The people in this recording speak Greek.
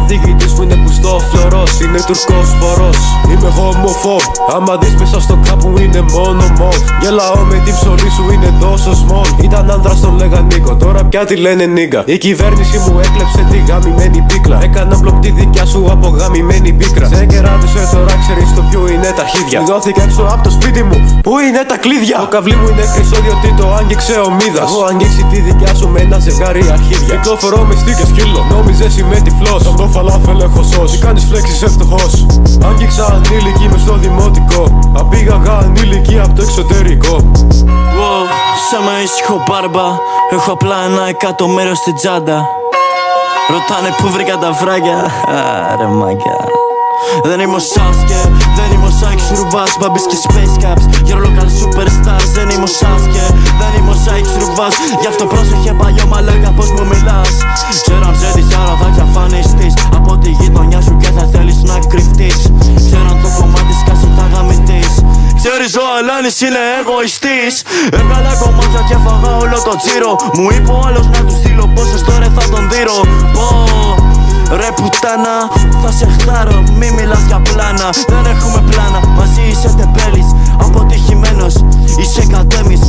καθηγητής που είναι πουστό φλωρός. Είναι τουρκός σπορός. Είμαι homophobe. Άμα δεις μέσα στο κάπου είναι μόνο μοβ. Γελάω με την ψωλή σου είναι τόσο small. Ήταν άνδρας τον λέγαν Νίκο, τώρα πια τη λένε νίγκα. Η κυβέρνηση μου έκλεψε τη γαμημένη πίκλα. Έκανα μπλοκ τη δικιά σου από γαμημένη πίκρα. Σε κεράτωσε τώρα ξέρεις το ποιο είναι τα χίδια. Δόθηκα έξω από το σπίτι μου, πού είναι τα κλείδια. Το καβλί μου είναι χρυσό διότι το άγγιξε ο Μίδας. Έχω αγγίξει τη δικιά σου με ένα ζευγάρι αρχίδια. Κυκλοφορώ με στίκες σκύλο, νόμιζες είμαι τυφλός. Το φαλάφελ έχω σώσει, κάνεις φλέξεις ευτυχώς. Άγγιξα ανήλικη μες στο δημοτικό. Απήγαγα ανήλικη από το εξωτερικό. Wow, σαν με ήσυχο μπάρμπα. Έχω απλά 1 εκατομμύριο στην τσάντα. Ρωτάνε που βρήκα τα φράγια. Ρε μάγια. Δεν είμαι ο Σάσκε, δεν είμαι ο Σάικ Σουρβάς. Μπαμπής και Space Caps, για local superstars. Δεν είμαι ο Σάσκε, δεν είμαι ο Σάικ Σουρβάς. Γι' αυτό πρόσεχε παλιό μαλάκα πως μου μιλάς. Ξέρω αν ζέτης άρα θα εξαφανιστείς από τη γειτονιά σου και θα θέλεις να κρυφτείς. Ξέρω αν το κομμάτι σκάσει θα γαμηθείς. Ξέρεις ο Αλάνης είναι εγωιστής. Έβγαλα κομμάτια και φάγα όλο το τσίρο. Μου είπε ο άλλος να του στείλω πόσες τώρα θα τον δείρω. Πω ρε πουτάνα, θα σε χτάρω, μη μιλάς για πλάνα. Δεν έχουμε πλάνα, μαζί είσαι τεμπέλης. Αποτυχημένος, είσαι κατέμις.